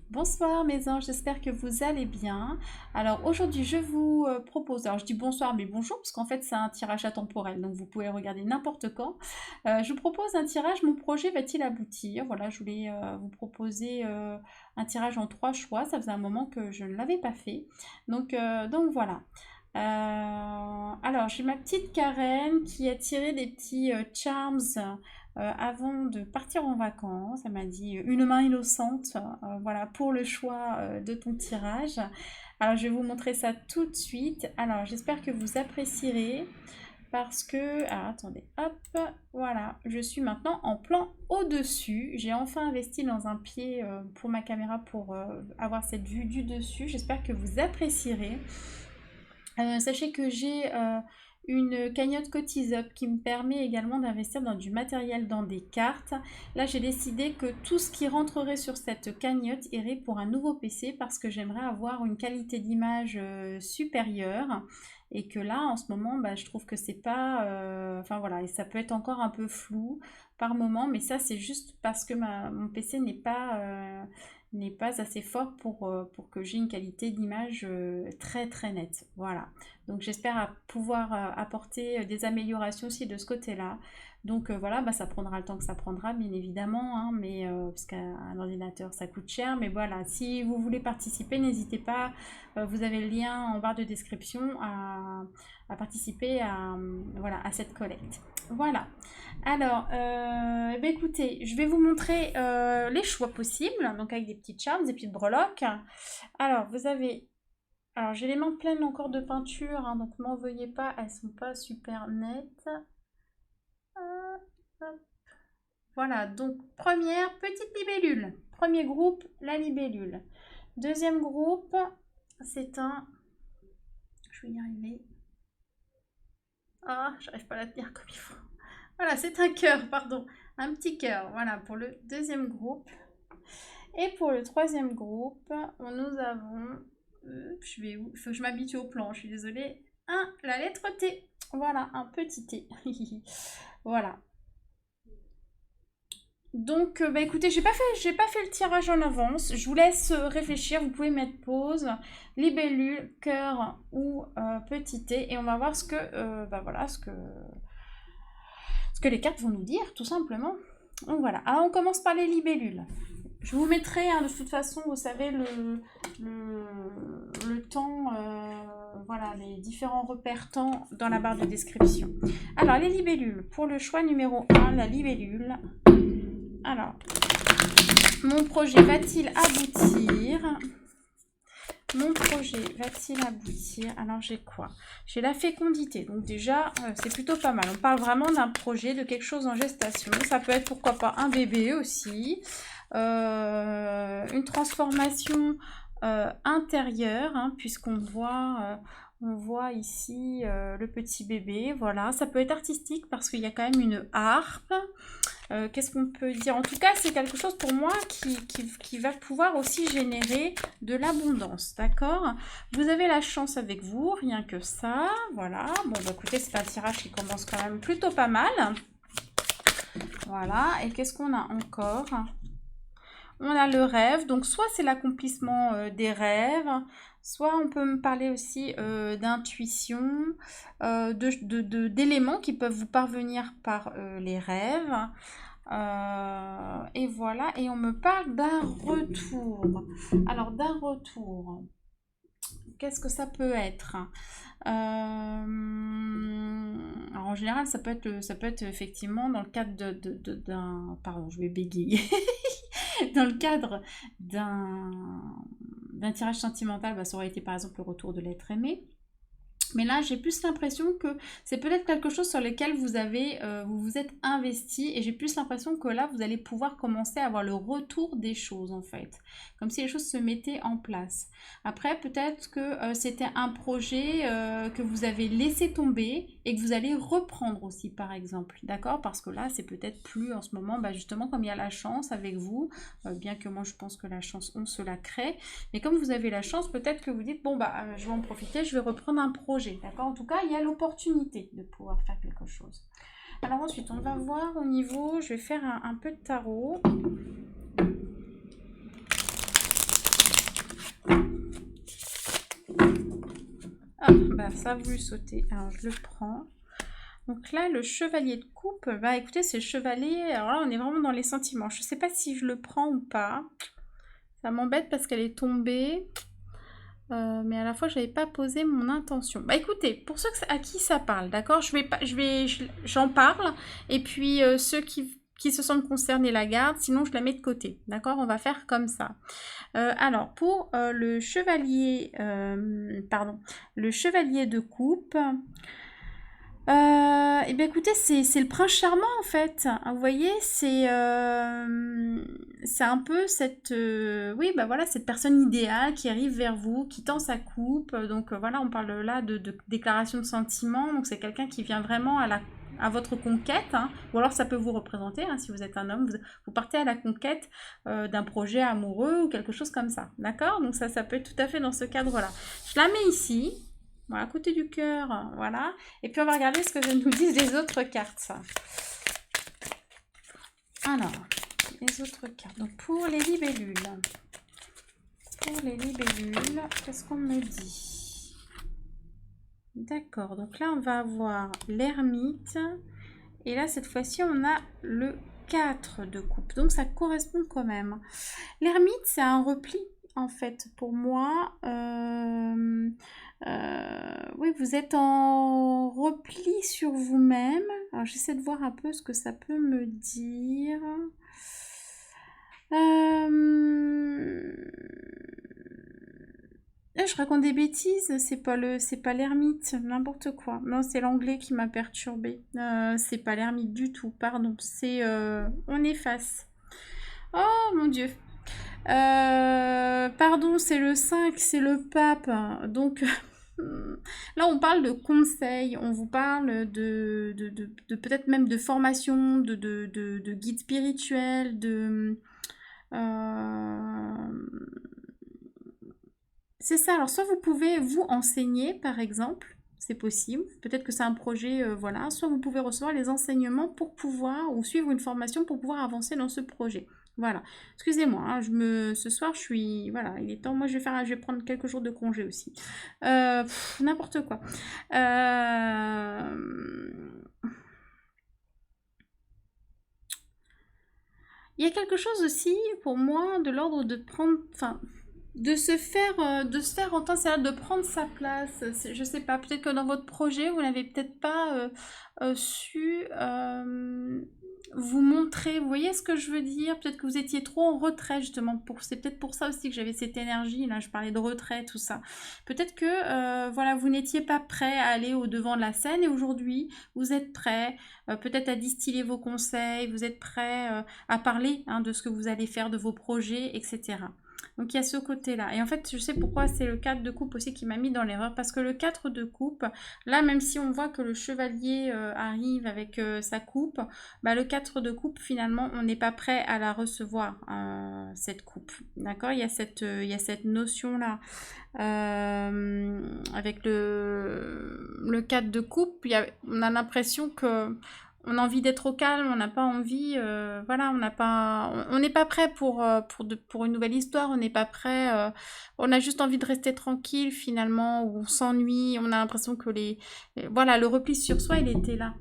Bonsoir mes anges, j'espère que vous allez bien. Alors aujourd'hui je vous propose, alors je dis bonsoir mais bonjour parce qu'en fait c'est un tirage atemporel donc vous pouvez le regarder n'importe quand. Je vous propose un tirage, mon projet va-t-il aboutir? Voilà, je voulais vous proposer un tirage en 3 choix, ça faisait un moment que je ne l'avais pas fait. Donc voilà. Alors j'ai ma petite Karen qui a tiré des petits charms avant de partir en vacances. Elle m'a dit une main innocente, voilà, pour le choix de ton tirage. Alors, je vais vous montrer ça tout de suite. Alors, j'espère que vous apprécierez parce que... Alors, attendez, hop, voilà, je suis maintenant en plan au-dessus. J'ai enfin investi dans un pied pour ma caméra pour avoir cette vue du dessus. J'espère que vous apprécierez. Sachez que j'ai une cagnotte CotisUp qui me permet également d'investir dans du matériel, dans des cartes. Là, j'ai décidé que tout ce qui rentrerait sur cette cagnotte irait pour un nouveau PC parce que j'aimerais avoir une qualité d'image supérieure. Et que là, en ce moment, bah, je trouve que c'est pas... Enfin voilà, et ça peut être encore un peu flou par moment, mais ça, c'est juste parce que mon PC n'est pas assez fort pour que j'ai une qualité d'image très très nette. Voilà. Donc j'espère pouvoir apporter des améliorations aussi de ce côté-là. Donc voilà, bah, ça prendra le temps que ça prendra, bien évidemment, hein, mais parce qu'un ordinateur ça coûte cher. Mais voilà, si vous voulez participer, n'hésitez pas. Vous avez le lien en barre de description à participer voilà, à cette collecte. Voilà. Alors, eh ben, écoutez, je vais vous montrer les choix possibles, donc avec des petites charms, des petites breloques. Alors, vous avez... Alors, j'ai les mains pleines encore de peinture, hein, donc m'en veuillez pas, elles sont pas super nettes. Voilà, donc première petite libellule. Premier groupe, la libellule. Deuxième groupe, c'est un... Je vais y arriver. Ah, j'arrive pas à la tenir comme il faut. Voilà, c'est un cœur, pardon. Un petit cœur, voilà, pour le deuxième groupe. Et pour le troisième groupe, nous avons... je vais où? Il faut que je m'habitue au plan, je suis désolée. La lettre T. Voilà, un petit T. Voilà. Donc, bah écoutez, j'ai pas fait le tirage en avance. Je vous laisse réfléchir. Vous pouvez mettre pause, libellule, cœur ou petit T, et on va voir bah voilà, ce que les cartes vont nous dire, tout simplement. Donc voilà. Alors, on commence par les libellules. Je vous mettrai, hein, de toute façon, vous savez, le temps, voilà, les différents repères temps dans la barre de description. Alors, les libellules. Pour le choix numéro 1, la libellule. Alors, mon projet va-t-il aboutir? Mon projet va-t-il aboutir? Alors, j'ai quoi? J'ai la fécondité. Donc déjà, c'est plutôt pas mal. On parle vraiment d'un projet, de quelque chose en gestation. Ça peut être, pourquoi pas, un bébé aussi. Une transformation intérieure, hein, puisqu'on voit ici le petit bébé. Voilà, ça peut être artistique parce qu'il y a quand même une harpe. Qu'est-ce qu'on peut dire? En tout cas, c'est quelque chose pour moi qui va pouvoir aussi générer de l'abondance, d'accord? Vous avez la chance avec vous, rien que ça, voilà. Bon, bah, écoutez, c'est un tirage qui commence quand même plutôt pas mal. Voilà, et qu'est-ce qu'on a encore? On a le rêve, donc soit c'est l'accomplissement des rêves, soit on peut me parler aussi d'intuition, d'éléments qui peuvent vous parvenir par les rêves. Et voilà, et on me parle d'un retour. Alors, d'un retour, qu'est-ce que ça peut être? Alors, en général, ça peut être effectivement dans le cadre d'un... Pardon, je vais bégayer. Dans le cadre d'un tirage sentimental, bah, ça aurait été par exemple le retour de l'être aimé. Mais là, j'ai plus l'impression que c'est peut-être quelque chose sur lequel vous vous êtes investi, et j'ai plus l'impression que là, vous allez pouvoir commencer à avoir le retour des choses en fait, comme si les choses se mettaient en place. Après, peut-être que c'était un projet que vous avez laissé tomber et que vous allez reprendre aussi, par exemple, d'accord? Parce que là, c'est peut-être plus en ce moment, bah, justement, comme il y a la chance avec vous, bien que moi, je pense que la chance, on se la crée. Mais comme vous avez la chance, peut-être que vous dites, bon, bah, je vais en profiter, je vais reprendre un projet, d'accord? En tout cas, il y a l'opportunité de pouvoir faire quelque chose. Alors ensuite, on va voir au niveau, je vais faire un peu de tarot. voilà, ça a voulu sauter. Alors, je le prends. Donc là, le chevalier de coupe, bah écoutez, c'est le chevalier. Alors là, on est vraiment dans les sentiments. Je sais pas si je le prends ou pas. Ça m'embête parce qu'elle est tombée. Mais à la fois, je n'avais pas posé mon intention. Bah écoutez, pour ceux à qui ça parle, d'accord, j'en parle. Et puis, ceux qui se sentent concernés la gardent. Sinon, je la mets de côté. D'accord, on va faire comme ça. Alors, pour le chevalier... pardon. Le chevalier de coupe... eh bien écoutez, c'est le prince charmant en fait. Vous voyez, c'est un peu cette oui bah voilà cette personne idéale qui arrive vers vous, qui tend sa coupe. Donc voilà, on parle là de déclaration de sentiments. Donc c'est quelqu'un qui vient vraiment à votre conquête, hein. Ou alors ça peut vous représenter, hein, si vous êtes un homme, vous partez à la conquête d'un projet amoureux ou quelque chose comme ça. D'accord? Donc ça peut être tout à fait dans ce cadre-là. Je la mets ici. Voilà, à côté du cœur, voilà. Et puis on va regarder ce que nous disent les autres cartes. Alors, les autres cartes. Donc pour les libellules. Pour les libellules, qu'est-ce qu'on me dit? D'accord, donc là on va avoir l'ermite. Et là cette fois-ci on a le 4 de coupe. Donc ça correspond quand même. L'ermite c'est un repli en fait pour moi. Oui, vous êtes en repli sur vous-même. Alors, j'essaie de voir un peu ce que ça peut me dire. Je raconte des bêtises, c'est pas l'ermite, n'importe quoi. Non, c'est l'anglais qui m'a perturbée. C'est pas l'ermite du tout, pardon. On efface. Oh mon Dieu. Pardon, c'est le 5, c'est le pape. Donc, là, on parle de conseils, on vous parle de peut-être même de formation, de guide spirituel, c'est ça, alors soit vous pouvez vous enseigner, par exemple, c'est possible, peut-être que c'est un projet, voilà, soit vous pouvez recevoir les enseignements pour pouvoir, ou suivre une formation pour pouvoir avancer dans ce projet. Voilà. Excusez-moi, hein, ce soir, voilà, il est temps. Moi, je vais prendre quelques jours de congé aussi. N'importe quoi. Il y a quelque chose aussi, pour moi, de l'ordre de prendre... Enfin, de se faire entendre, c'est-à-dire de prendre sa place. Je sais pas, peut-être que dans votre projet, vous n'avez peut-être pas su vous montrer. Vous voyez ce que je veux dire? Peut-être que vous étiez trop en retrait, justement. C'est peut-être pour ça aussi que j'avais cette énergie. Là, je parlais de retrait, tout ça. Peut-être que voilà, vous n'étiez pas prêt à aller au devant de la scène et aujourd'hui, vous êtes prêt peut-être à distiller vos conseils, vous êtes prêt à parler, hein, de ce que vous allez faire, de vos projets, etc. Donc il y a ce côté-là. Et en fait, je sais pourquoi c'est le 4 de coupe aussi qui m'a mis dans l'erreur. Parce que le 4 de coupe, là, même si on voit que le chevalier arrive avec sa coupe, bah, le 4 de coupe, finalement, on n'est pas prêt à la recevoir, cette coupe. D'accord? Il y a cette notion-là. Avec le 4 de coupe, on a l'impression que... On a envie d'être au calme, on n'a pas envie, voilà, on n'est pas prêt pour une nouvelle histoire, on n'est pas prêt, on a juste envie de rester tranquille finalement, ou on s'ennuie, on a l'impression que voilà, le repli sur soi, il était là.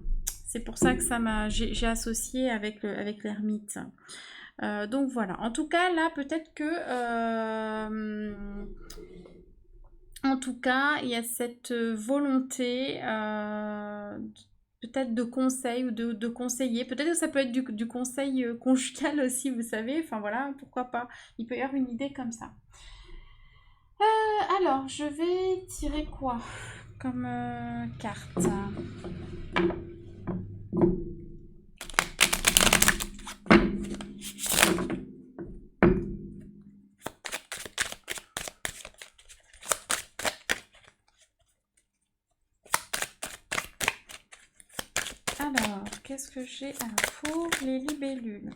C'est pour ça que j'ai associé avec l'ermite. Donc voilà, en tout cas, là, peut-être que... en tout cas, il y a cette volonté peut-être de conseil ou de conseiller. Peut-être que ça peut être du conseil conjugal aussi, vous savez. Enfin voilà, pourquoi pas. Il peut y avoir une idée comme ça. Alors, je vais tirer quoi comme carte? Alors, qu'est-ce que j'ai? Alors, pour les libellules.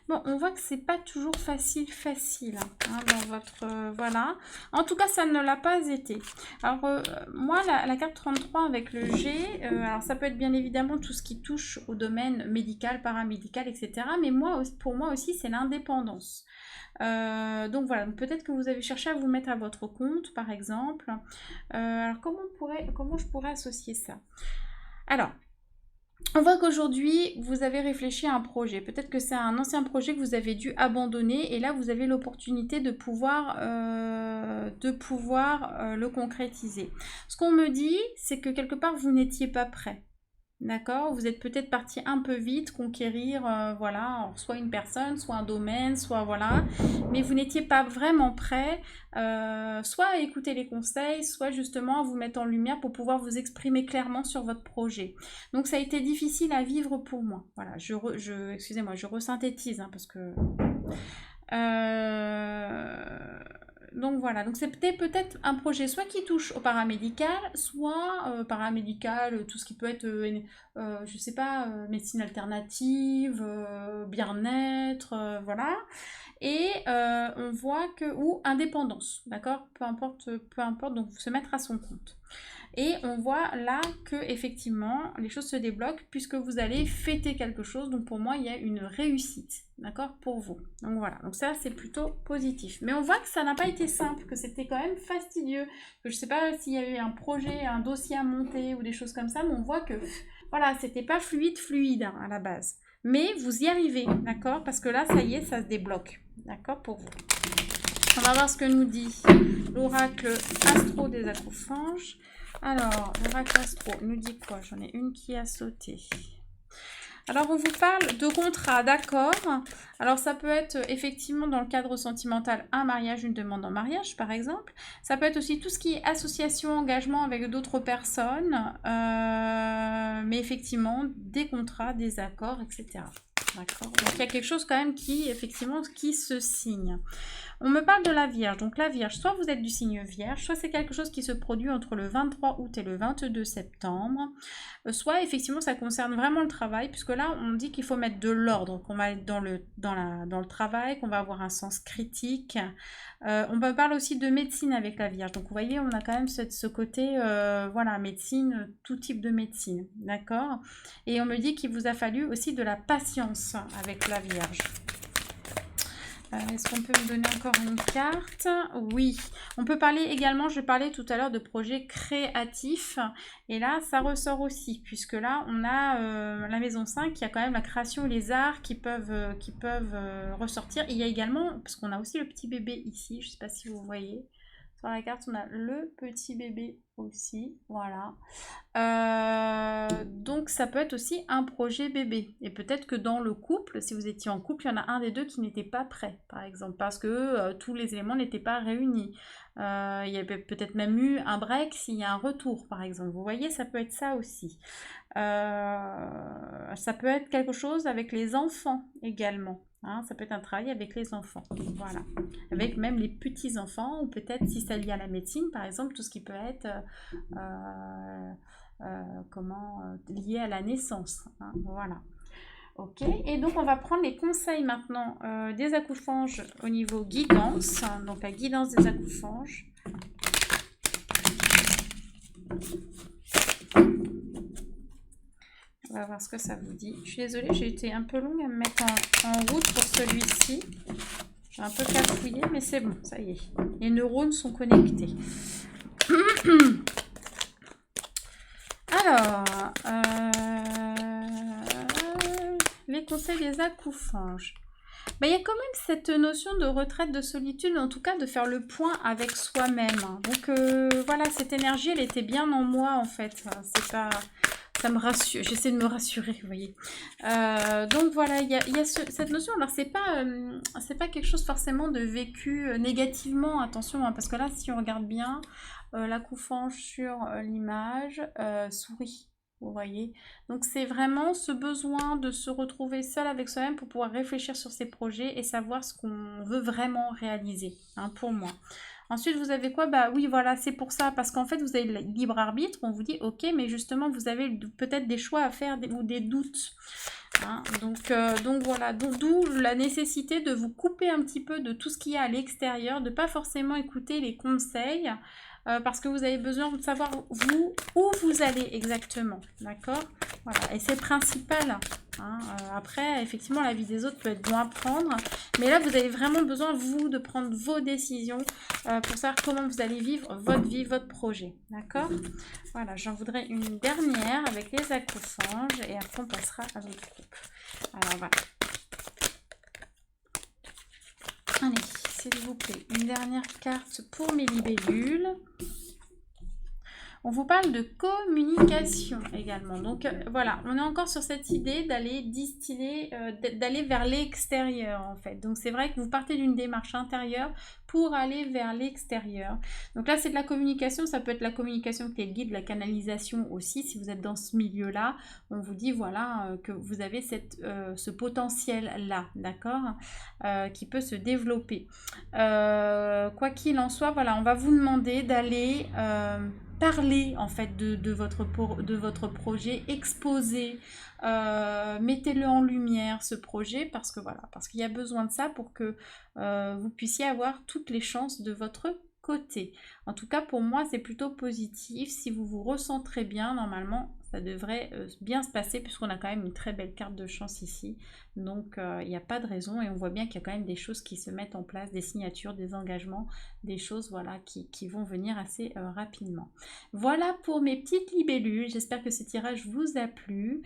Bon, on voit que c'est pas toujours facile hein, dans votre... voilà. En tout cas, ça ne l'a pas été. Alors, moi, la carte 33 avec le G, alors ça peut être bien évidemment tout ce qui touche au domaine médical, paramédical, etc. Mais moi, pour moi aussi, c'est l'indépendance. Donc voilà, peut-être que vous avez cherché à vous mettre à votre compte, par exemple. Alors, comment je pourrais associer ça? Alors, on voit qu'aujourd'hui, vous avez réfléchi à un projet. Peut-être que c'est un ancien projet que vous avez dû abandonner et là, vous avez l'opportunité de pouvoir le concrétiser. Ce qu'on me dit, c'est que quelque part, vous n'étiez pas prêt. D'accord? Vous êtes peut-être parti un peu vite conquérir, voilà, soit une personne, soit un domaine, soit voilà, mais vous n'étiez pas vraiment prêt, soit à écouter les conseils, soit justement à vous mettre en lumière pour pouvoir vous exprimer clairement sur votre projet. Donc ça a été difficile à vivre pour moi. Voilà, excusez-moi, je resynthétise hein, parce que... donc voilà, donc c'était peut-être un projet soit qui touche au paramédical, soit paramédical, tout ce qui peut être, je sais pas, médecine alternative, bien-être, voilà. Et on voit que, ou indépendance, d'accord, peu importe, donc se mettre à son compte. Et on voit là que effectivement les choses se débloquent puisque vous allez fêter quelque chose. Donc pour moi, il y a une réussite, d'accord, pour vous. Donc voilà, donc ça c'est plutôt positif. Mais on voit que ça n'a pas été simple, que c'était quand même fastidieux. Que je sais pas s'il y avait un projet, un dossier à monter ou des choses comme ça, mais on voit que voilà, c'était pas fluide hein, à la base. Mais vous y arrivez, d'accord, parce que là, ça y est, ça se débloque, d'accord, pour vous. On va voir ce que nous dit l'oracle astro des acrophanges. Alors, l'oracle astro nous dit quoi? J'en ai une qui a sauté. Alors, on vous parle de contrat, d'accord? Alors, ça peut être effectivement dans le cadre sentimental un mariage, une demande en mariage, par exemple. Ça peut être aussi tout ce qui est association, engagement avec d'autres personnes. Mais effectivement, des contrats, des accords, etc. D'accord? Donc, il y a quelque chose quand même qui se signe. On me parle de la Vierge. Donc la Vierge, soit vous êtes du signe Vierge, soit c'est quelque chose qui se produit entre le 23 août et le 22 septembre. Soit effectivement ça concerne vraiment le travail, puisque là on dit qu'il faut mettre de l'ordre, qu'on va être dans le travail, qu'on va avoir un sens critique. On me parle aussi de médecine avec la Vierge. Donc vous voyez, on a quand même ce côté, voilà, médecine, tout type de médecine. D'accord? Et on me dit qu'il vous a fallu aussi de la patience avec la Vierge. Est-ce qu'on peut me donner encore une carte? Oui. On peut parler également, je parlais tout à l'heure de projets créatifs. Et là, ça ressort aussi, puisque là, on a la maison 5, qui a quand même la création et les arts qui peuvent ressortir. Il y a également, parce qu'on a aussi le petit bébé ici, je ne sais pas si vous voyez. Sur la carte, on a le petit bébé aussi, voilà. Donc ça peut être aussi un projet bébé. Et peut-être que dans le couple, si vous étiez en couple, il y en a un des deux qui n'était pas prêt, par exemple, parce que tous les éléments n'étaient pas réunis. Il y avait peut-être même eu un break s'il y a un retour, par exemple. Vous voyez, ça peut être ça aussi. Ça peut être quelque chose avec les enfants également. Hein, ça peut être un travail avec les enfants, voilà, avec même les petits-enfants, ou peut-être si c'est lié à la médecine, par exemple, tout ce qui peut être lié à la naissance, hein, voilà. Ok, et donc on va prendre les conseils maintenant des accouphanges au niveau guidance, hein, donc la guidance des accouphanges. On va voir ce que ça vous dit. Je suis désolée, j'ai été un peu longue à me mettre en route pour celui-ci. J'ai un peu cafouillé, mais c'est bon, ça y est. Les neurones sont connectés. Alors, les conseils des accouphanges. Il y a quand même cette notion de retraite, de solitude, en tout cas de faire le point avec soi-même. Donc voilà, cette énergie, elle était bien en moi en fait. C'est pas... Ça me rassure, j'essaie de me rassurer, vous voyez. Donc voilà, il y a cette notion. Alors c'est pas quelque chose forcément de vécu négativement, attention, hein, parce que là, si on regarde bien, l'accouphange sur l'image sourit. vous voyez. Donc c'est vraiment ce besoin de se retrouver seul avec soi-même pour pouvoir réfléchir sur ses projets et savoir ce qu'on veut vraiment réaliser, hein, pour moi. Ensuite, vous avez quoi? Bah oui, voilà, c'est pour ça, parce qu'en fait, vous avez le libre arbitre, on vous dit, ok, mais justement, vous avez peut-être des choix à faire ou des doutes. Hein, donc voilà, d'où la nécessité de vous couper un petit peu de tout ce qu'il y a à l'extérieur, de pas forcément écouter les conseils, parce que vous avez besoin de savoir vous où vous allez exactement, d'accord? Voilà, et c'est principal. Hein, après, effectivement, la vie des autres peut être bon à prendre, mais là, vous avez vraiment besoin, vous, de prendre vos décisions pour savoir comment vous allez vivre votre vie, votre projet, d'accord? Voilà, j'en voudrais une dernière avec les acrophanges et après on passera à l'autre groupe. Alors voilà. Allez, s'il vous plaît, une dernière carte pour mes libellules. On vous parle de communication également. Donc voilà, on est encore sur cette idée d'aller distiller, d'aller vers l'extérieur en fait. Donc c'est vrai que vous partez d'une démarche intérieure pour aller vers l'extérieur. Donc là c'est de la communication, ça peut être la communication avec les guides, la canalisation aussi. Si vous êtes dans ce milieu-là, on vous dit voilà que vous avez ce potentiel-là, d'accord, qui peut se développer. Quoi qu'il en soit, voilà, on va vous demander d'aller... parler en fait de votre projet, exposer, mettez-le en lumière ce projet parce que voilà, parce qu'il y a besoin de ça pour que vous puissiez avoir toutes les chances de votre côté. En tout cas pour moi c'est plutôt positif, si vous vous recentrez bien normalement ça devrait bien se passer puisqu'on a quand même une très belle carte de chance ici. Donc il n'y a pas de raison et on voit bien qu'il y a quand même des choses qui se mettent en place, des signatures, des engagements, des choses voilà, qui vont venir assez rapidement. Voilà pour mes petites libellules, j'espère que ce tirage vous a plu.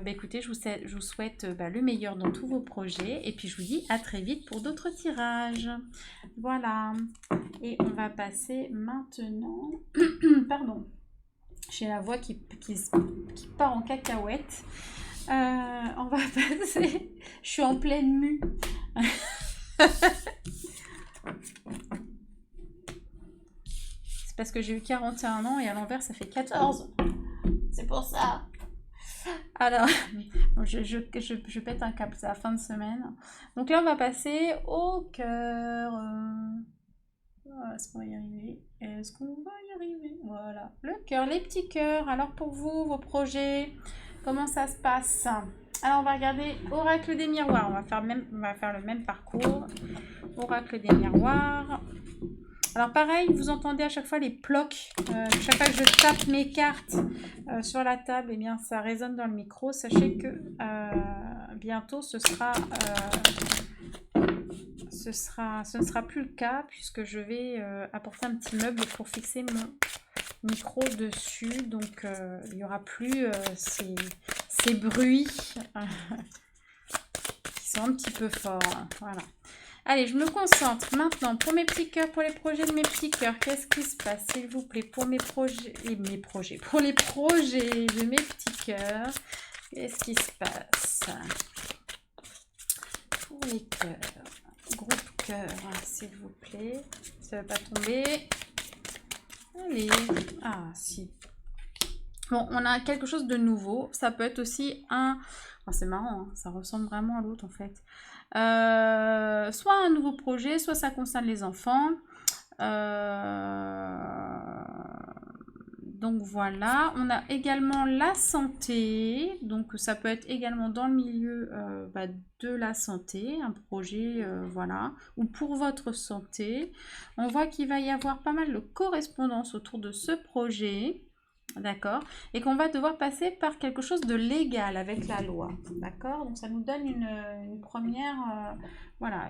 Écoutez, je vous souhaite le meilleur dans tous vos projets et puis je vous dis à très vite pour d'autres tirages. Voilà, et on va passer maintenant... Pardon. J'ai la voix qui part en cacahuète. On va passer... Je suis en pleine mue. C'est parce que j'ai eu 41 ans et à l'envers ça fait 14. C'est pour ça. Alors, je pète un câble, c'est la fin de semaine. Donc là on va passer au cœur. Est-ce qu'on va y arriver? Est-ce qu'on va y arriver? Voilà, le cœur, les petits cœurs. Alors pour vous, vos projets, comment ça se passe? Alors on va regarder Oracle des miroirs. On va faire le même parcours. Oracle des miroirs. Alors pareil, vous entendez à chaque fois les plocs. Chaque fois que je tape mes cartes sur la table, eh bien ça résonne dans le micro. Sachez que bientôt ce ne sera plus le cas puisque je vais apporter un petit meuble pour fixer mon micro dessus. Donc il n'y aura plus ces bruits qui sont un petit peu forts. Voilà. Allez, je me concentre maintenant pour mes petits cœurs, pour les projets de mes petits cœurs. Qu'est-ce qui se passe, s'il vous plaît, pour mes projets, pour les projets de mes petits cœurs? Qu'est-ce qui se passe pour les cœurs? Groupe cœur, s'il vous plaît. Ça ne va pas tomber. Allez. Ah, si. Bon, on a quelque chose de nouveau. Ça peut être aussi un... Oh, c'est marrant, hein, ça ressemble vraiment à l'autre en fait. Soit un nouveau projet, soit ça concerne les enfants. Donc voilà, on a également la santé, donc ça peut être également dans le milieu de la santé, un projet, voilà, ou pour votre santé. On voit qu'il va y avoir pas mal de correspondance autour de ce projet, d'accord, et qu'on va devoir passer par quelque chose de légal avec la loi, d'accord. Donc ça nous donne une première, voilà,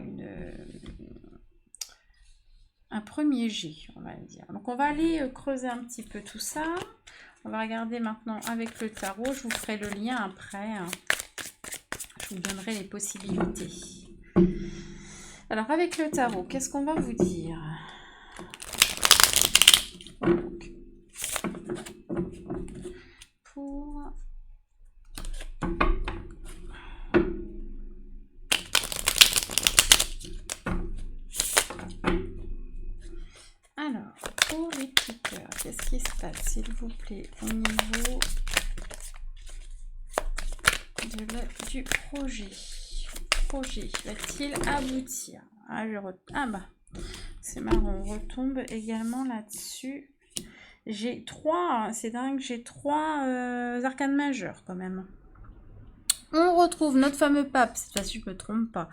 un premier jet, on va dire. Donc on va aller creuser un petit peu tout ça. On va regarder maintenant avec le tarot. Je vous ferai le lien après. Je vous donnerai les possibilités. Alors avec le tarot, qu'est-ce qu'on va vous dire? Donc, pour... Alors, pour les petits cœurs, qu'est-ce qui se passe, s'il vous plaît, au niveau du projet. Projet va-t-il aboutir? Ah bah, c'est marrant, on retombe également là-dessus. J'ai 3, c'est dingue, j'ai 3 arcanes majeures quand même. On retrouve notre fameux pape, cette fois-ci je ne me trompe pas.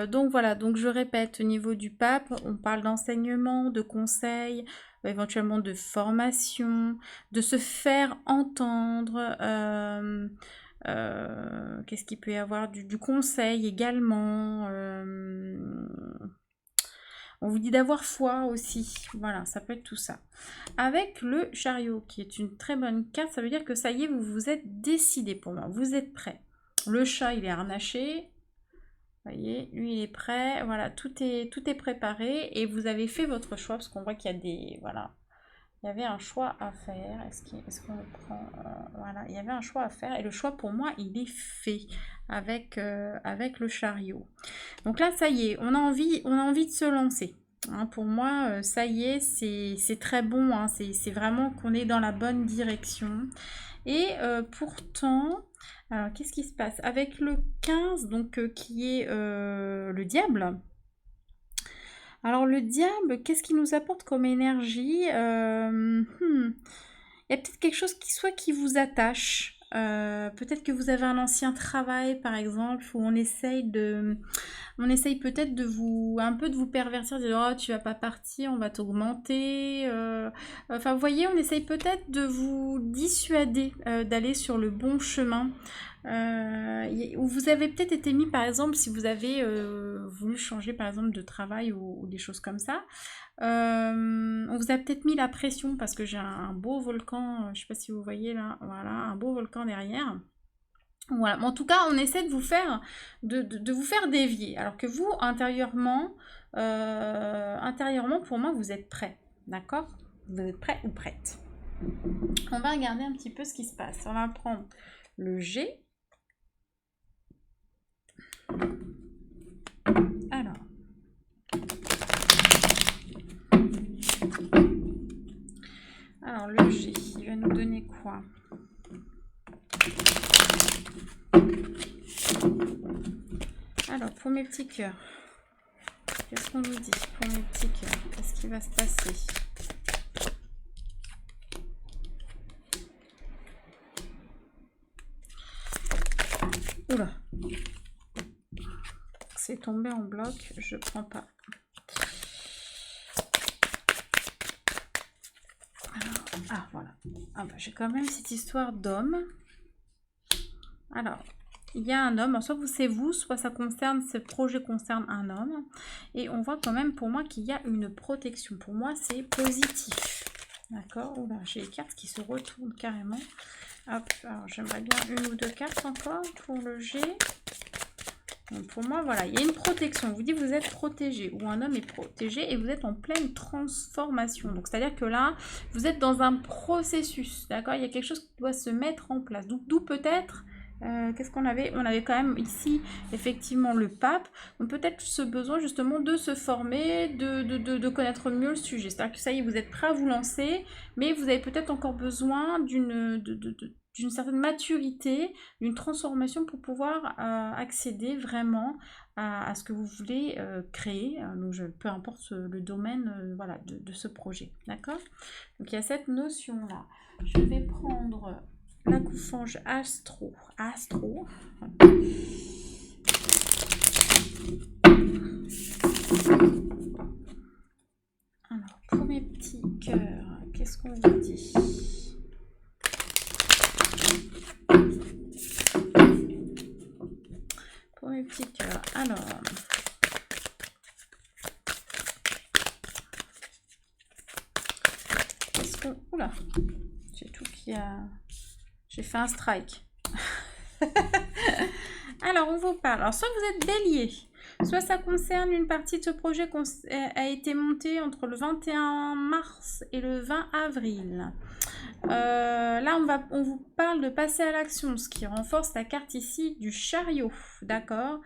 Donc voilà, donc je répète, au niveau du pape, on parle d'enseignement, de conseils, éventuellement de formation, de se faire entendre. Qu'est-ce qu'il peut y avoir du conseil également. On vous dit d'avoir foi aussi. Voilà, ça peut être tout ça. Avec le chariot, qui est une très bonne carte, ça veut dire que ça y est, vous vous êtes décidé pour moi. Vous êtes prêt. Le chat, il est harnaché. Vous voyez, lui, il est prêt. Voilà, tout est préparé. Et vous avez fait votre choix, parce qu'on voit qu'il y a des... Voilà. Il y avait un choix à faire. Est-ce qu'on le prend? Voilà, il y avait un choix à faire. Et le choix, pour moi, il est fait avec le chariot. Donc là, ça y est, on a envie de se lancer. Hein, pour moi, ça y est, c'est très bon. Hein, c'est vraiment qu'on est dans la bonne direction. Et pourtant, alors qu'est-ce qui se passe? Avec le 15, donc qui est le diable. Alors le diable, qu'est-ce qu'il nous apporte comme énergie? Il y a peut-être quelque chose qui vous attache. Peut-être que vous avez un ancien travail, par exemple, où on essaye peut-être de vous pervertir, de dire oh tu vas pas partir, on va t'augmenter. Enfin vous voyez, on essaye peut-être de vous dissuader d'aller sur le bon chemin. Où vous avez peut-être été mis, par exemple, si vous avez voulu changer par exemple de travail ou des choses comme ça, on vous a peut-être mis la pression parce que j'ai un beau volcan, je sais pas si vous voyez là, voilà, un beau volcan derrière. Voilà, mais en tout cas, on essaie de vous faire, de vous faire dévier, alors que vous, intérieurement, pour moi, vous êtes prêt, d'accord? Vous êtes prêt ou prête? On va regarder un petit peu ce qui se passe. On va prendre le G. Alors le G, il va nous donner quoi? Alors pour mes petits cœurs, qu'est-ce qu'on nous dit pour mes petits cœurs? Qu'est-ce qui va se passer? Oula, c'est tombé en bloc, je prends pas. Ah voilà. Ah bah, j'ai quand même cette histoire d'homme. Alors, il y a un homme, soit c'est vous, soit ce projet concerne un homme. Et on voit quand même pour moi qu'il y a une protection. Pour moi, c'est positif. D'accord? Oula, j'ai les cartes qui se retournent carrément. Hop, alors j'aimerais bien une ou deux cartes encore pour le G. Donc pour moi, voilà, il y a une protection. On vous dit que vous êtes protégé ou un homme est protégé et vous êtes en pleine transformation. Donc c'est-à-dire que là, vous êtes dans un processus, d'accord? Il y a quelque chose qui doit se mettre en place. D'où peut-être, qu'est-ce qu'on avait? On avait quand même ici, effectivement, le pape. Donc peut-être ce besoin justement de se former, de connaître mieux le sujet. C'est-à-dire que ça y est, vous êtes prêt à vous lancer, mais vous avez peut-être encore besoin d'une certaine maturité, d'une transformation pour pouvoir accéder vraiment à ce que vous voulez créer, donc peu importe le domaine voilà, de ce projet, d'accord? Donc il y a cette notion-là. Je vais prendre la coufange Astro. Alors, pour mes petits cœurs, qu'est-ce qu'on vous dit? Pour mes petits cœurs, alors... Est-ce qu'on... Oula, j'ai tout qui a... J'ai fait un strike. Alors, on vous parle. Alors, soit vous êtes bélier, soit ça concerne une partie de ce projet qui a été montée entre le 21 mars et le 20 avril. Là, on vous parle de passer à l'action, ce qui renforce la carte ici du chariot, d'accord?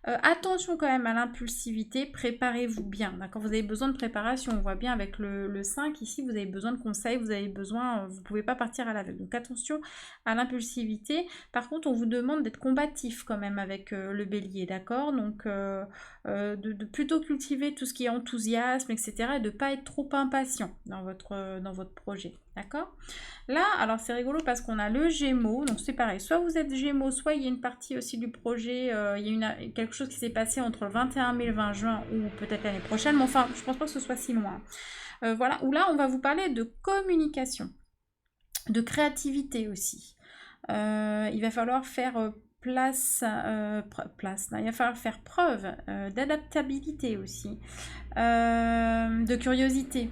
Attention quand même à l'impulsivité, préparez-vous bien, d'accord? Vous avez besoin de préparation, on voit bien avec le 5 ici, vous avez besoin de conseils, vous avez besoin, vous ne pouvez pas partir à l'aveugle. Donc attention à l'impulsivité. Par contre, on vous demande d'être combatif quand même avec le bélier, d'accord? Donc de plutôt cultiver tout ce qui est enthousiasme, etc. et de ne pas être trop impatient dans votre projet, d'accord? Là, alors c'est rigolo parce qu'on a le Gémeaux, donc c'est pareil, soit vous êtes Gémeaux, soit il y a une partie aussi du projet, il y a quelque chose qui s'est passé entre le 21 mai et le 20 juin, ou peut-être l'année prochaine, mais enfin, je pense pas que ce soit si loin. Voilà, où là, on va vous parler de communication, de créativité aussi. Il va falloir faire il va falloir faire preuve d'adaptabilité aussi, de curiosité.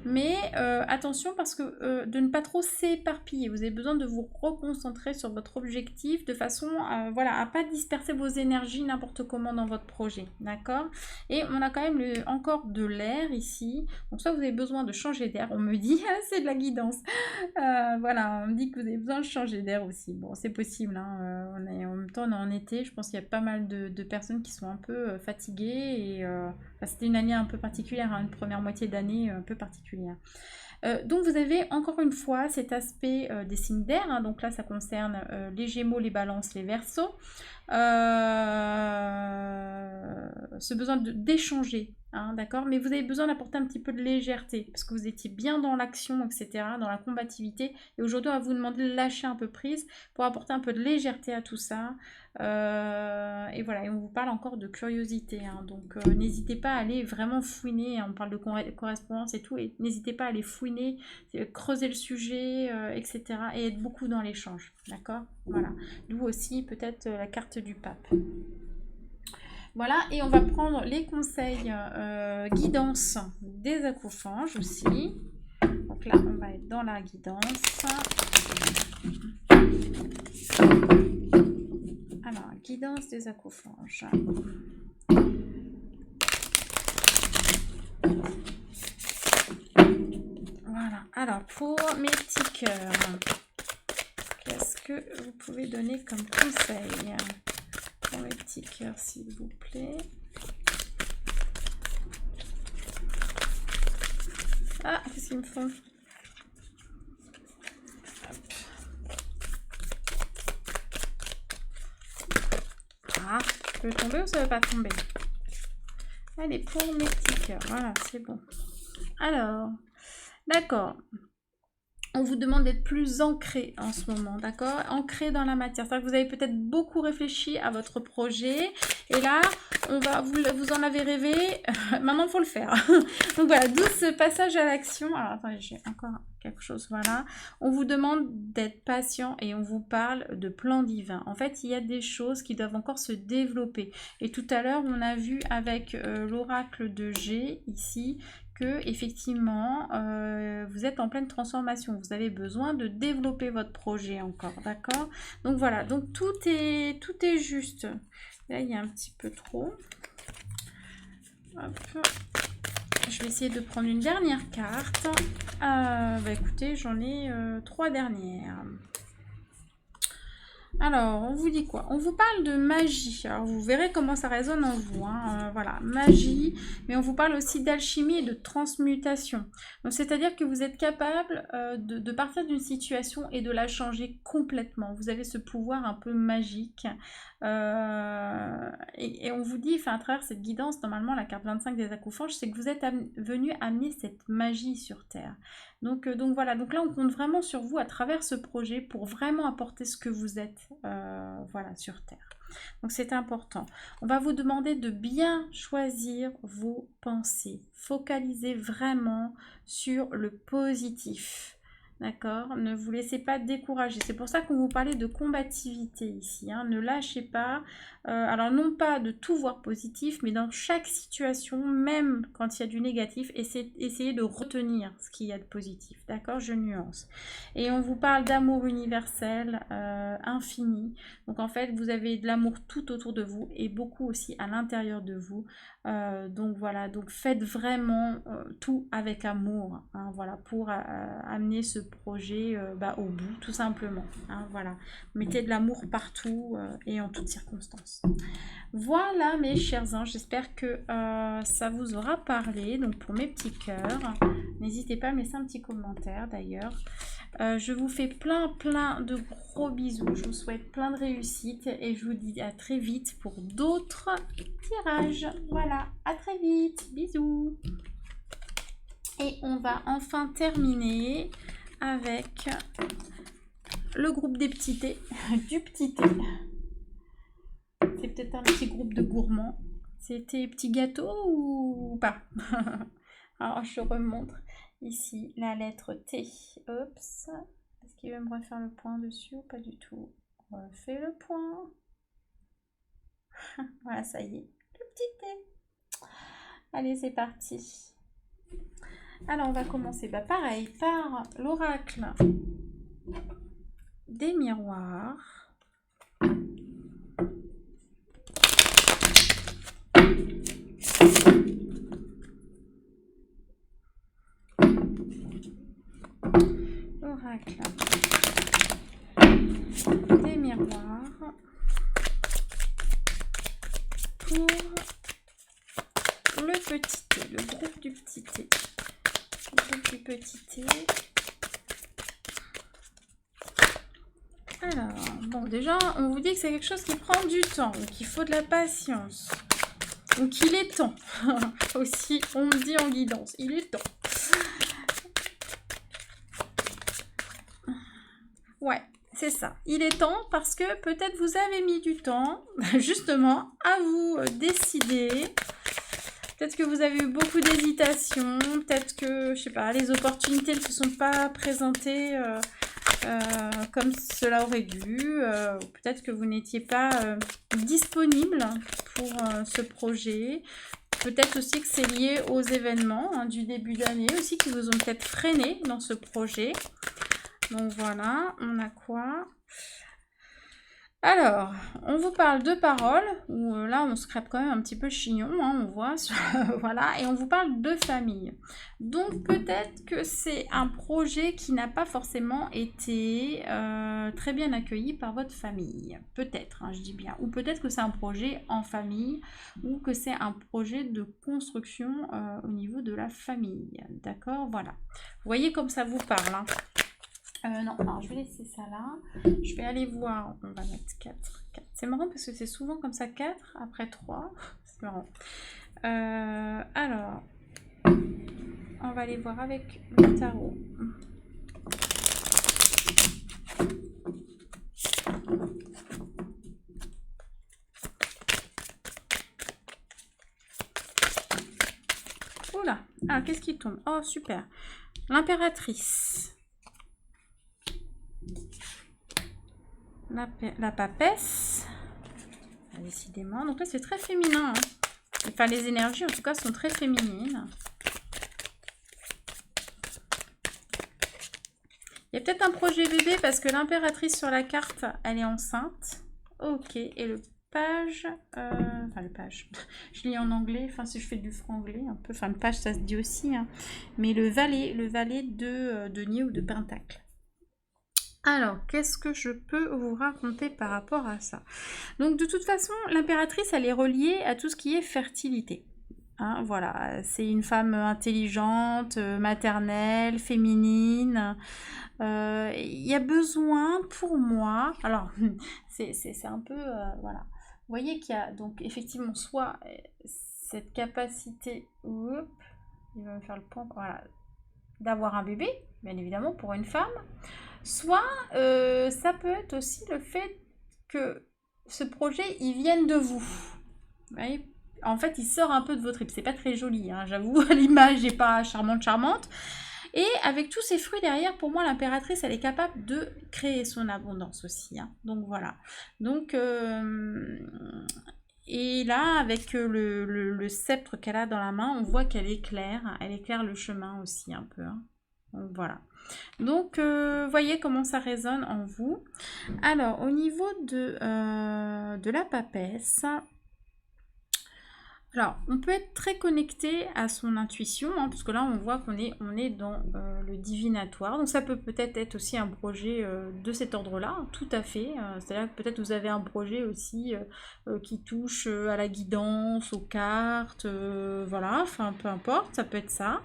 Mais attention parce que de ne pas trop s'éparpiller. Vous avez besoin de vous reconcentrer sur votre objectif de façon voilà, à ne pas disperser vos énergies n'importe comment dans votre projet. D'accord? Et on a quand même encore de l'air ici. Donc soit vous avez besoin de changer d'air. On me dit, ah, c'est de la guidance. Voilà, on me dit que vous avez besoin de changer d'air aussi. Bon, c'est possible. Hein, en même temps, on est en été. Je pense qu'il y a pas mal de personnes qui sont un peu fatiguées. Et c'était une année un peu particulière, hein, une première moitié d'année un peu particulière. Donc vous avez encore une fois cet aspect des signes d'air, hein, donc là ça concerne les Gémeaux, les Balances, les Verseaux. Ce besoin d'échanger, hein, d'accord, mais vous avez besoin d'apporter un petit peu de légèreté parce que vous étiez bien dans l'action, etc., dans la combativité, et aujourd'hui on va vous demander de lâcher un peu prise pour apporter un peu de légèreté à tout ça. Et voilà, et on vous parle encore de curiosité, hein, donc n'hésitez pas à aller vraiment fouiner, hein, on parle de correspondance et tout, et n'hésitez pas à aller fouiner, creuser le sujet, etc., et être beaucoup dans l'échange, d'accord? Voilà, d'où aussi peut-être la carte du pape. Voilà, et on va prendre les conseils guidance des acrophanges aussi. Donc là, on va être dans la guidance. Alors, guidance des acrophanges. Voilà, alors pour mes petits cœurs, qu'est-ce que vous pouvez donner comme conseil pour mes petits cœurs, s'il vous plaît? Ah, qu'est-ce qu'ils me font? Ah, ça peut tomber ou ça ne va pas tomber? Allez, pour mes petits cœurs, voilà, c'est bon. Alors, d'accord. On vous demande d'être plus ancré en ce moment, d'accord? Ancré dans la matière. C'est-à-dire que vous avez peut-être beaucoup réfléchi à votre projet. Et là, vous en avez rêvé. Maintenant, il faut le faire. Donc voilà, d'où ce passage à l'action. Alors, attendez, j'ai encore quelque chose. Voilà. On vous demande d'être patient et on vous parle de plan divin. En fait, il y a des choses qui doivent encore se développer. Et tout à l'heure, on a vu avec l'oracle de G, ici, que effectivement vous êtes en pleine transformation, vous avez besoin de développer votre projet encore, d'accord? Donc voilà, donc tout est juste. Là il y a un petit peu trop. Hop. Je vais essayer de prendre une dernière carte. Bah écoutez, j'en ai 3 dernières. Alors, on vous dit quoi? On vous parle de magie. Alors, vous verrez comment ça résonne en vous, hein. Voilà, magie. Mais on vous parle aussi d'alchimie et de transmutation. Donc, c'est-à-dire que vous êtes capable de partir d'une situation et de la changer complètement. Vous avez ce pouvoir un peu magique. Et on vous dit, enfin, à travers cette guidance, normalement, la carte 25 des acrophanges, c'est que vous êtes venu amener cette magie sur Terre. Donc voilà, donc là on compte vraiment sur vous à travers ce projet pour vraiment apporter ce que vous êtes voilà, sur Terre. Donc c'est important. On va vous demander de bien choisir vos pensées. Focalisez vraiment sur le positif. D'accord? Ne vous laissez pas décourager. C'est pour ça qu'on vous parlait de combativité ici, hein. Ne lâchez pas. Alors non pas de tout voir positif, mais dans chaque situation, même quand il y a du négatif, essayez de retenir ce qu'il y a de positif. D'accord? Je nuance. Et on vous parle d'amour universel, infini. Donc en fait, vous avez de l'amour tout autour de vous et beaucoup aussi à l'intérieur de vous. Donc voilà, donc faites vraiment tout avec amour, hein, voilà, pour amener ce projet au bout, tout simplement. Hein, voilà. Mettez de l'amour partout et en toutes circonstances. Voilà mes chers anges, j'espère que ça vous aura parlé. Donc pour mes petits cœurs, n'hésitez pas à me laisser un petit commentaire d'ailleurs. Je vous fais plein de gros bisous, je vous souhaite plein de réussite et je vous dis à très vite pour d'autres tirages. Voilà, à très vite, bisous. Et on va enfin terminer avec le groupe des petits thés, du petit thé. C'est peut-être un petit groupe de gourmands. C'était petit gâteau ou pas? Alors je remontre ici la lettre T. Oups. Est-ce qu'il va me refaire le point dessus ou pas du tout? On refait le point. Voilà, ça y est. Le petit T. Allez, c'est parti. Alors, on va commencer pareil par l'oracle des miroirs. L'oracle des miroirs pour le petit thé, le groupe du petit thé. Du petit thé. Alors, bon, déjà, on vous dit que c'est quelque chose qui prend du temps, donc il faut de la patience. Donc il est temps. Aussi, on me dit en guidance, il est temps. Ouais, c'est ça. Il est temps parce que peut-être vous avez mis du temps, justement, à vous décider. Peut-être que vous avez eu beaucoup d'hésitations, peut-être que, je sais pas, les opportunités ne se sont pas présentées comme cela aurait dû. Peut-être que vous n'étiez pas disponible pour ce projet. Peut-être aussi que c'est lié aux événements du début d'année aussi qui vous ont peut-être freiné dans ce projet. Donc voilà, on a quoi ? Alors, on vous parle de paroles, où là on se crêpe quand même un petit peu le chignon, hein, on voit, voilà, et on vous parle de famille. Donc peut-être que c'est un projet qui n'a pas forcément été très bien accueilli par votre famille. Peut-être, hein, je dis bien. Ou peut-être que c'est un projet en famille, ou que c'est un projet de construction au niveau de la famille. D'accord, voilà. Vous voyez comme ça vous parle, hein. Non, alors je vais laisser ça là. Je vais aller voir. On va mettre 4. C'est marrant parce que c'est souvent comme ça 4 après 3. C'est marrant. Alors, on va aller voir avec le tarot. Oula, alors qu'est-ce qui tombe? Oh, super. L'impératrice. La papesse, décidément. Donc là, c'est très féminin. Hein. Enfin, les énergies, en tout cas, sont très féminines. Il y a peut-être un projet bébé parce que l'impératrice sur la carte, elle est enceinte. Ok. Et le page... enfin, le page. Je lis en anglais. Enfin, si je fais du franglais un peu. Enfin, le page, ça se dit aussi. Hein. Mais le valet de denier ou de pentacle. Alors, qu'est-ce que je peux vous raconter par rapport à ça? Donc, de toute façon, l'impératrice, elle est reliée à tout ce qui est fertilité. Hein, voilà, c'est une femme intelligente, maternelle, féminine. Il y a besoin pour moi... Alors, c'est un peu... voilà. Vous voyez qu'il y a donc effectivement soit cette capacité... Oups, il va me faire le point... Voilà, d'avoir un bébé, bien évidemment, pour une femme. Soit ça peut être aussi le fait que ce projet, il vienne de vous. Vous voyez, en fait, il sort un peu de votre tripes. C'est pas très joli, hein, j'avoue, l'image n'est pas charmante. Et avec tous ces fruits derrière, pour moi, l'impératrice, elle est capable de créer son abondance aussi. Hein. Donc voilà. Donc, et là, avec le sceptre qu'elle a dans la main, on voit qu'elle éclaire. Elle éclaire le chemin aussi un peu. Hein. Donc voilà. Donc, voyez comment ça résonne en vous. Alors, au niveau de la papesse, Alors, on peut être très connecté à son intuition, hein, parce que là, on voit qu'on est dans le divinatoire. Donc, ça peut peut-être être aussi un projet de cet ordre-là, hein, tout à fait. C'est-à-dire que peut-être vous avez un projet aussi qui touche à la guidance, aux cartes, voilà, enfin, peu importe, ça peut être ça.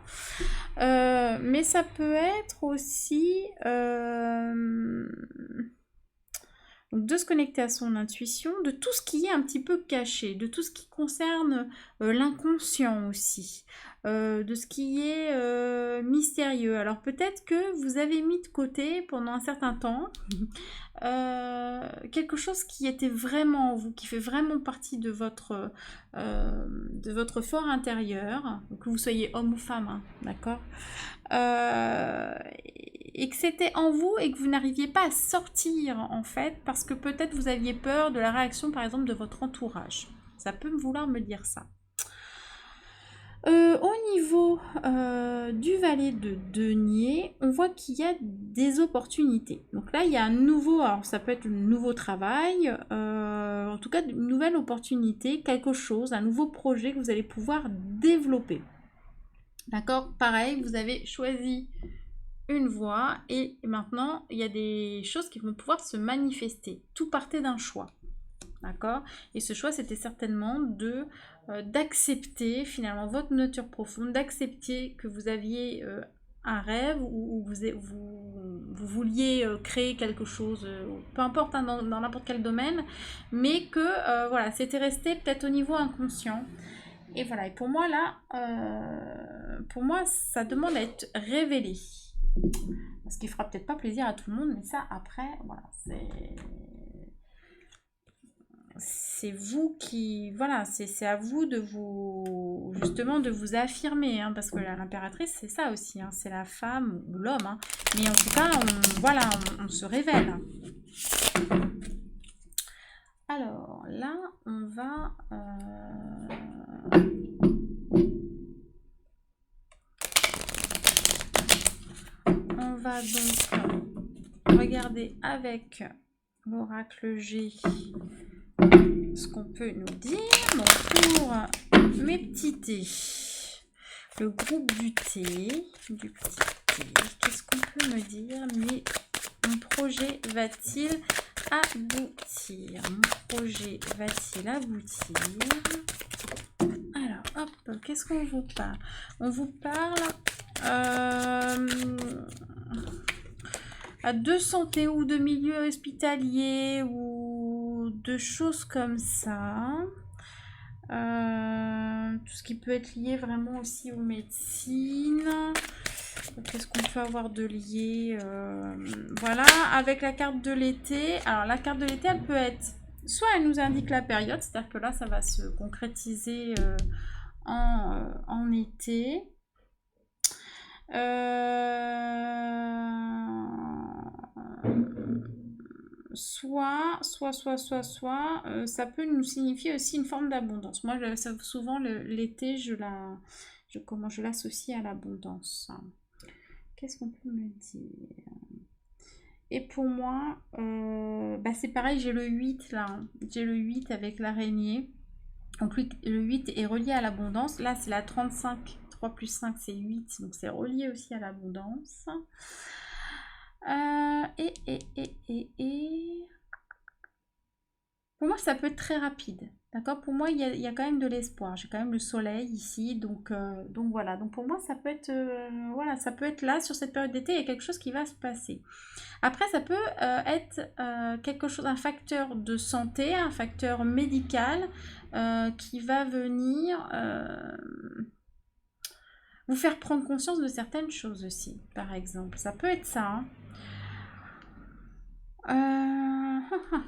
Mais ça peut être aussi donc de se connecter à son intuition, de tout ce qui est un petit peu caché, de tout ce qui concerne l'inconscient aussi, de ce qui est mystérieux. Alors peut-être que vous avez mis de côté pendant un certain temps quelque chose qui était vraiment en vous, qui fait vraiment partie de votre fort intérieur, que vous soyez homme ou femme, hein, d'accord, euh, et que c'était en vous et que vous n'arriviez pas à sortir en fait parce que peut-être vous aviez peur de la réaction par exemple de votre entourage. Ça peut vouloir me dire ça. Au niveau du valet de denier, on voit qu'il y a des opportunités. Donc là, il y a un nouveau, alors ça peut être un nouveau travail, en tout cas une nouvelle opportunité, quelque chose, un nouveau projet que vous allez pouvoir développer. D'accord? Pareil, vous avez choisi une voie et maintenant, il y a des choses qui vont pouvoir se manifester. Tout partait d'un choix. D'accord? Et ce choix, c'était certainement d'accepter finalement votre nature profonde, d'accepter que vous aviez un rêve ou vous vouliez créer quelque chose, peu importe hein, dans n'importe quel domaine, mais que voilà, c'était resté peut-être au niveau inconscient. Et voilà, et pour moi là, pour moi, ça demande à être révélé. Ce qui fera peut-être pas plaisir à tout le monde, mais ça après, voilà, c'est vous qui, voilà, c'est à vous de vous, justement, de vous affirmer, hein, parce que l'impératrice, c'est ça aussi, hein, c'est la femme ou l'homme, hein, mais en tout cas, voilà, on se révèle. Alors, là, on va donc regarder avec l'oracle G ce qu'on peut nous dire. Donc pour mes petits thés, le groupe du thé, du petit thé, qu'est-ce qu'on peut me dire? Mais mon projet va-t-il aboutir? Mon projet va-t-il aboutir? Alors, hop, qu'est-ce qu'on vous parle? On vous parle de santé ou de milieu hospitalier ou de choses comme ça. Tout ce qui peut être lié vraiment aussi aux médecines. Qu'est-ce qu'on peut avoir de lié voilà, avec la carte de l'été. Alors la carte de l'été, elle peut être... Soit elle nous indique la période, c'est-à-dire que là, ça va se concrétiser en été. Ça peut nous signifier aussi une forme d'abondance. Moi, souvent, l'été, je l'associe à l'abondance. Qu'est-ce qu'on peut me dire? Et pour moi, c'est pareil, j'ai le 8 là. Hein. J'ai le 8 avec l'araignée. Donc le 8 est relié à l'abondance. Là, c'est la 35. 3 plus 5, c'est 8. Donc c'est relié aussi à l'abondance. Pour moi, ça peut être très rapide. D'accord? Pour moi, il y a quand même de l'espoir. J'ai quand même le soleil ici. Donc voilà. Donc pour moi, ça peut être, voilà, ça peut être là, sur cette période d'été, il y a quelque chose qui va se passer. Après, ça peut être quelque chose, un facteur de santé, un facteur médical qui va venir vous faire prendre conscience de certaines choses aussi, par exemple. Ça peut être ça. Hein.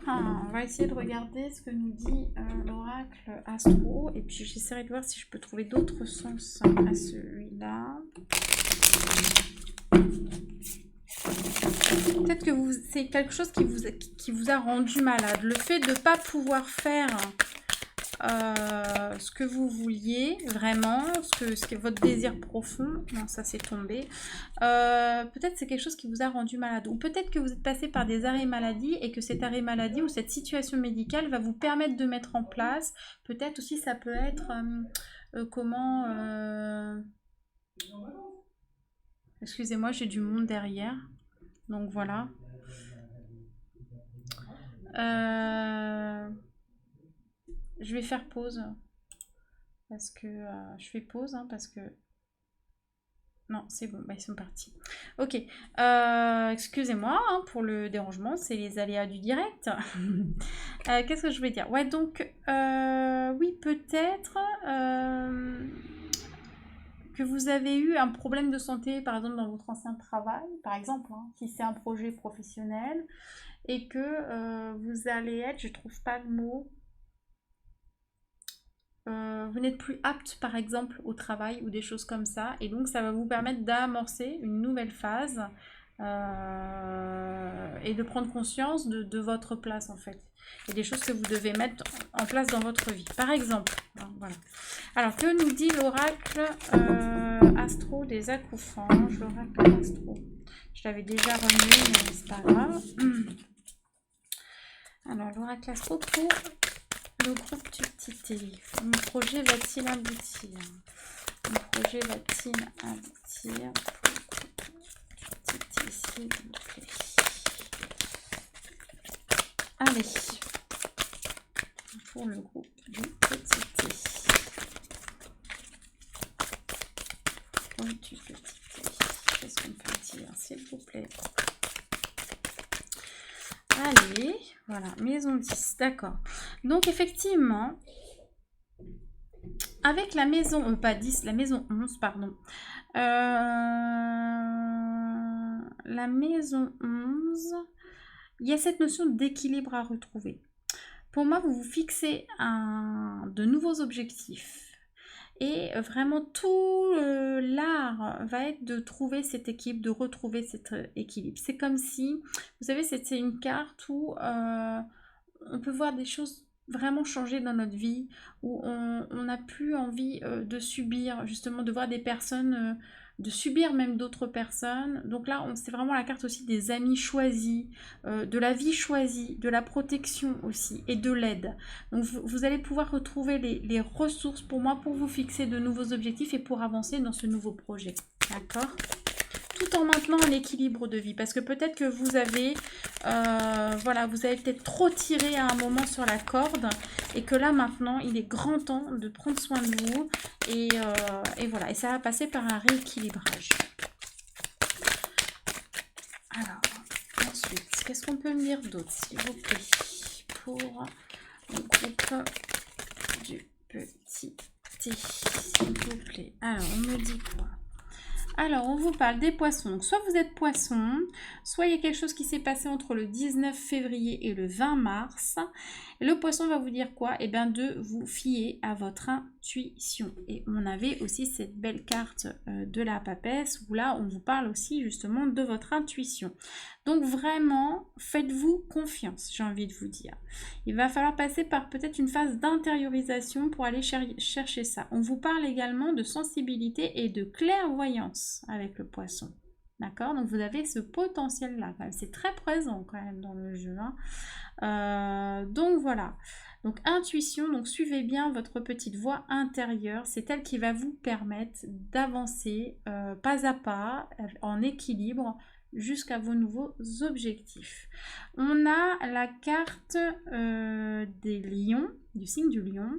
On va essayer de regarder ce que nous dit l'oracle astro et puis j'essaierai de voir si je peux trouver d'autres sens à celui-là. Peut-être que c'est quelque chose qui vous a rendu malade. Le fait de ne pas pouvoir faire ce que vous vouliez vraiment, ce que votre désir profond. Non, ça c'est tombé. Peut-être c'est quelque chose qui vous a rendu malade. Ou peut-être que vous êtes passé par des arrêts maladie et que cet arrêt maladie ou cette situation médicale va vous permettre de mettre en place. Peut-être aussi ça peut être comment... Excusez-moi, j'ai du monde derrière. Donc voilà. Je vais faire pause. Parce que je fais pause, hein, parce que... Non, c'est bon, bah, ils sont partis. Ok, excusez-moi hein, pour le dérangement, c'est les aléas du direct. Qu'est-ce que je voulais dire? Ouais, donc, oui, peut-être que vous avez eu un problème de santé, par exemple, dans votre ancien travail, par exemple, hein, si c'est un projet professionnel, et que vous allez être, je trouve pas le mot, vous n'êtes plus apte par exemple au travail ou des choses comme ça et donc ça va vous permettre d'amorcer une nouvelle phase et de prendre conscience de votre place en fait et des choses que vous devez mettre en place dans votre vie par exemple voilà. Alors que nous dit l'oracle astro des accouphanges, l'oracle astro, je l'avais déjà remis mais c'est pas grave. Alors l'oracle astro pour le groupe Tutité. Mon projet va-t-il aboutir? Mon projet va-t-il aboutir pour le groupe Tutité, s'il vous plaît? Allez. Pour le groupe du Tutité. Groupe du Tutité. Qu'est-ce qu'on peut dire, s'il vous plaît? Allez, voilà, maison 10, d'accord. Donc effectivement, avec la maison, pas 10, la maison 11, pardon. La maison 11, il y a cette notion d'équilibre à retrouver. Pour moi, vous vous fixez de nouveaux objectifs. Et vraiment, tout l'art va être de trouver cet équilibre, de retrouver cet équilibre. C'est comme si, vous savez, c'est une carte où on peut voir des choses vraiment changer dans notre vie, où on n'a plus envie de subir, justement, de voir des personnes, de subir même d'autres personnes. Donc là, c'est vraiment la carte aussi des amis choisis, de la vie choisie, de la protection aussi, et de l'aide. Donc vous allez pouvoir retrouver les ressources pour moi, pour vous fixer de nouveaux objectifs et pour avancer dans ce nouveau projet. D'accord ? Tout en maintenant un équilibre de vie, parce que peut-être que vous avez voilà, vous avez peut-être trop tiré à un moment sur la corde et que là maintenant il est grand temps de prendre soin de vous et voilà, et ça va passer par un rééquilibrage. Alors ensuite, qu'est-ce qu'on peut me dire d'autre s'il vous plaît pour le groupe du petit T, s'il vous plaît? Alors on me dit quoi? Alors, on vous parle des poissons. Donc, soit vous êtes poisson, soit il y a quelque chose qui s'est passé entre le 19 février et le 20 mars. Le poisson va vous dire quoi? Eh bien, de vous fier à votre intuition. Et on avait aussi cette belle carte de la papesse où là, on vous parle aussi justement de votre intuition. Donc, vraiment, faites-vous confiance, j'ai envie de vous dire. Il va falloir passer par peut-être une phase d'intériorisation pour aller chercher ça. On vous parle également de sensibilité et de clairvoyance avec le poisson. D'accord? Donc vous avez ce potentiel-là. C'est très présent quand même dans le jeu. Hein. Donc voilà. Donc intuition, donc suivez bien votre petite voix intérieure. C'est elle qui va vous permettre d'avancer pas à pas, en équilibre, jusqu'à vos nouveaux objectifs. On a la carte des lions, du signe du lion.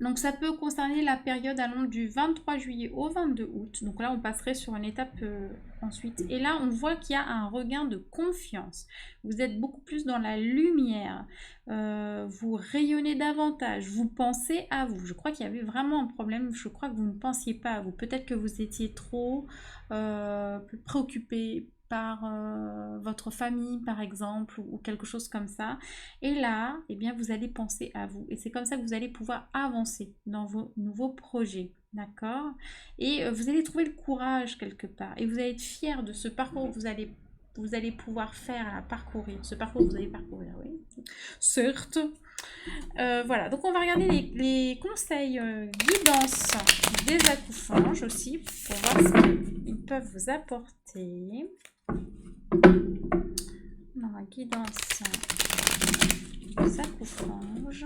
Donc ça peut concerner la période allant du 23 juillet au 22 août. Donc là on passerait sur une étape ensuite. Et là on voit qu'il y a un regain de confiance. Vous êtes beaucoup plus dans la lumière. Vous rayonnez davantage. Vous pensez à vous. Je crois qu'il y avait vraiment un problème. Je crois que vous ne pensiez pas à vous. Peut-être que vous étiez trop préoccupé par votre famille par exemple ou quelque chose comme ça, et là eh bien vous allez penser à vous et c'est comme ça que vous allez pouvoir avancer dans vos nouveaux projets, d'accord, et vous allez trouver le courage quelque part et vous allez être fier de ce parcours que vous allez vous allez pouvoir faire, parcourir, ce parcours que vous allez parcourir, oui, certes. Voilà, donc on va regarder les conseils guidance des accouphanges aussi, pour voir ce qu'ils peuvent vous apporter. Alors, guidance des accouphanges.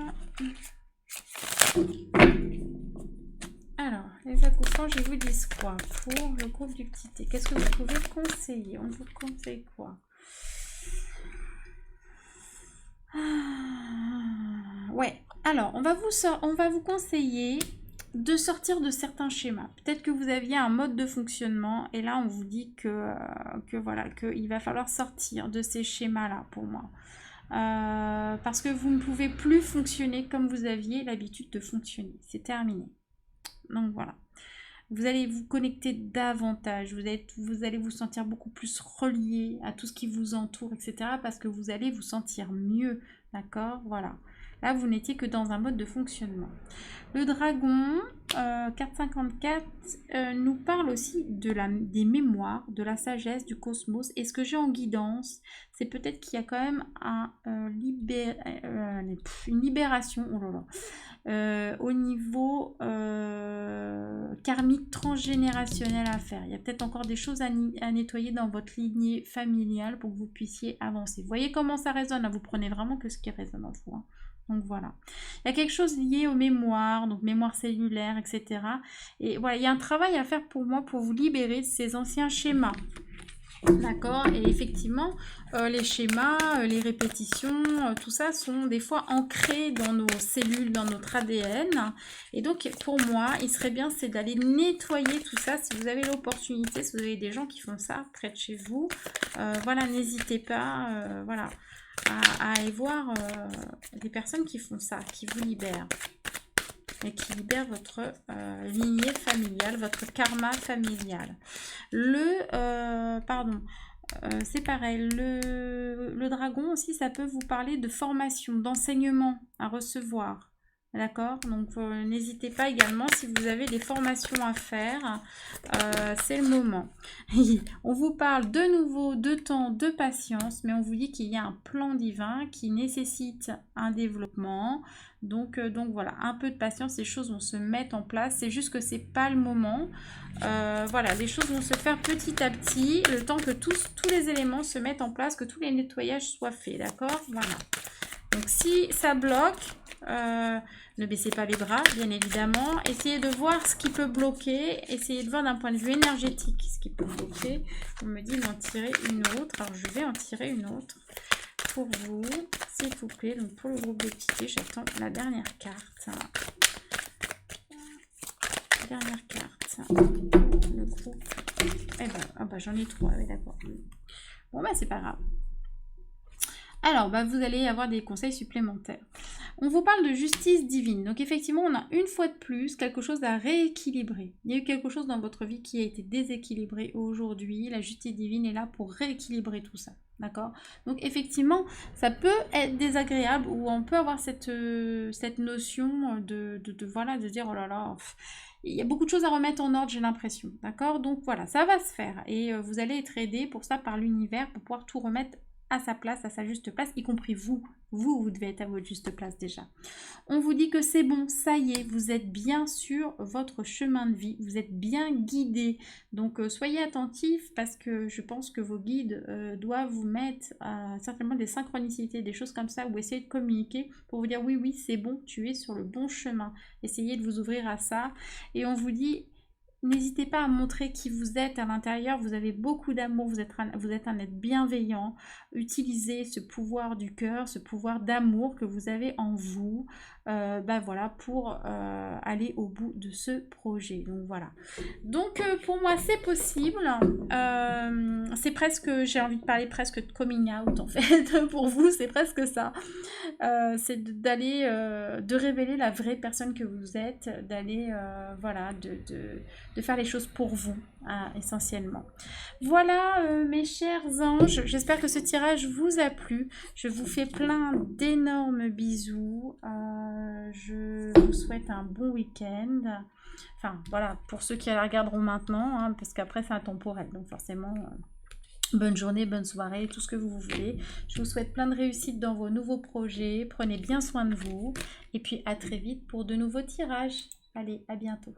Alors, les accouphanges, ils vous disent quoi pour le groupe du petit T? Qu'est-ce que vous pouvez conseiller? On vous conseille quoi? Ouais, alors, on va vous conseiller de sortir de certains schémas. Peut-être que vous aviez un mode de fonctionnement et là, on vous dit que voilà, qu'il va falloir sortir de ces schémas-là pour moi. Parce que vous ne pouvez plus fonctionner comme vous aviez l'habitude de fonctionner. C'est terminé. Donc voilà. Vous allez vous connecter davantage, vous allez vous sentir beaucoup plus relié à tout ce qui vous entoure, etc. Parce que vous allez vous sentir mieux, d'accord? Voilà. Là, vous n'étiez que dans un mode de fonctionnement. Le dragon, 454, nous parle aussi des mémoires, de la sagesse, du cosmos. Et ce que j'ai en guidance, c'est peut-être qu'il y a quand même une libération, oh là là, au niveau karmique transgénérationnel à faire. Il y a peut-être encore des choses à nettoyer dans votre lignée familiale pour que vous puissiez avancer. Vous voyez comment ça résonne, là, vous prenez vraiment que ce qui résonne en vous. Hein. Donc voilà. Il y a quelque chose lié aux mémoires, donc mémoire cellulaire, etc. Et voilà, il y a un travail à faire pour moi pour vous libérer de ces anciens schémas. D'accord? Et effectivement, les schémas, les répétitions, tout ça sont des fois ancrés dans nos cellules, dans notre ADN. Et donc, pour moi, il serait bien, c'est d'aller nettoyer tout ça. Si vous avez l'opportunité, si vous avez des gens qui font ça près de chez vous, voilà, n'hésitez pas, voilà, à aller voir des personnes qui font ça, qui vous libèrent. Et qui libère votre lignée familiale, votre karma familial. C'est pareil, le dragon aussi, ça peut vous parler de formation, d'enseignement à recevoir. D'accord? Donc, n'hésitez pas également si vous avez des formations à faire. C'est le moment. On vous parle de nouveau de temps, de patience, mais on vous dit qu'il y a un plan divin qui nécessite un développement. Donc voilà, un peu de patience, les choses vont se mettre en place. C'est juste que c'est pas le moment. Voilà, les choses vont se faire petit à petit, le temps que tous les éléments se mettent en place, que tous les nettoyages soient faits. D'accord? Voilà. Donc si ça bloque, ne baissez pas les bras, bien évidemment. Essayez de voir ce qui peut bloquer. Essayez de voir d'un point de vue énergétique ce qui peut bloquer. On me dit d'en tirer une autre. Alors je vais en tirer une autre pour vous, s'il vous plaît. Donc pour le groupe des petits, j'attends la dernière carte. Dernière carte. Le groupe. Eh ben, ah bah, j'en ai 3, oui, d'accord. Bon bah c'est pas grave. Alors, vous allez avoir des conseils supplémentaires. On vous parle de justice divine. Donc, effectivement, on a une fois de plus quelque chose à rééquilibrer. Il y a eu quelque chose dans votre vie qui a été déséquilibré aujourd'hui. La justice divine est là pour rééquilibrer tout ça. D'accord? Donc, effectivement, ça peut être désagréable ou on peut avoir cette notion de dire, oh là là, il y a beaucoup de choses à remettre en ordre, j'ai l'impression. D'accord? Donc, voilà, ça va se faire. Et vous allez être aidé pour ça par l'univers pour pouvoir tout remettre à sa place, à sa juste place, y compris vous. Vous devez être à votre juste place déjà. On vous dit que c'est bon, ça y est, vous êtes bien sur votre chemin de vie, vous êtes bien guidé. Donc soyez attentifs parce que je pense que vos guides doivent vous mettre certainement des synchronicités, des choses comme ça, ou essayer de communiquer pour vous dire oui, c'est bon, tu es sur le bon chemin. Essayez de vous ouvrir à ça. Et on vous dit... N'hésitez pas à montrer qui vous êtes à l'intérieur, vous avez beaucoup d'amour, vous êtes un être bienveillant. Utilisez ce pouvoir du cœur, ce pouvoir d'amour que vous avez en vous, voilà, pour aller au bout de ce projet. Donc voilà. Donc pour moi c'est possible, c'est presque, j'ai envie de parler presque de coming out en fait, pour vous c'est presque ça. C'est d'aller, de révéler la vraie personne que vous êtes, d'aller, voilà, de faire les choses pour vous, essentiellement. Voilà, mes chers anges, j'espère que ce tirage vous a plu. Je vous fais plein d'énormes bisous. Je vous souhaite un bon week-end. Enfin, voilà, pour ceux qui la regarderont maintenant, hein, parce qu'après c'est intemporel, donc forcément... Bonne journée, bonne soirée, tout ce que vous voulez. Je vous souhaite plein de réussite dans vos nouveaux projets. Prenez bien soin de vous. Et puis à très vite pour de nouveaux tirages. Allez, à bientôt.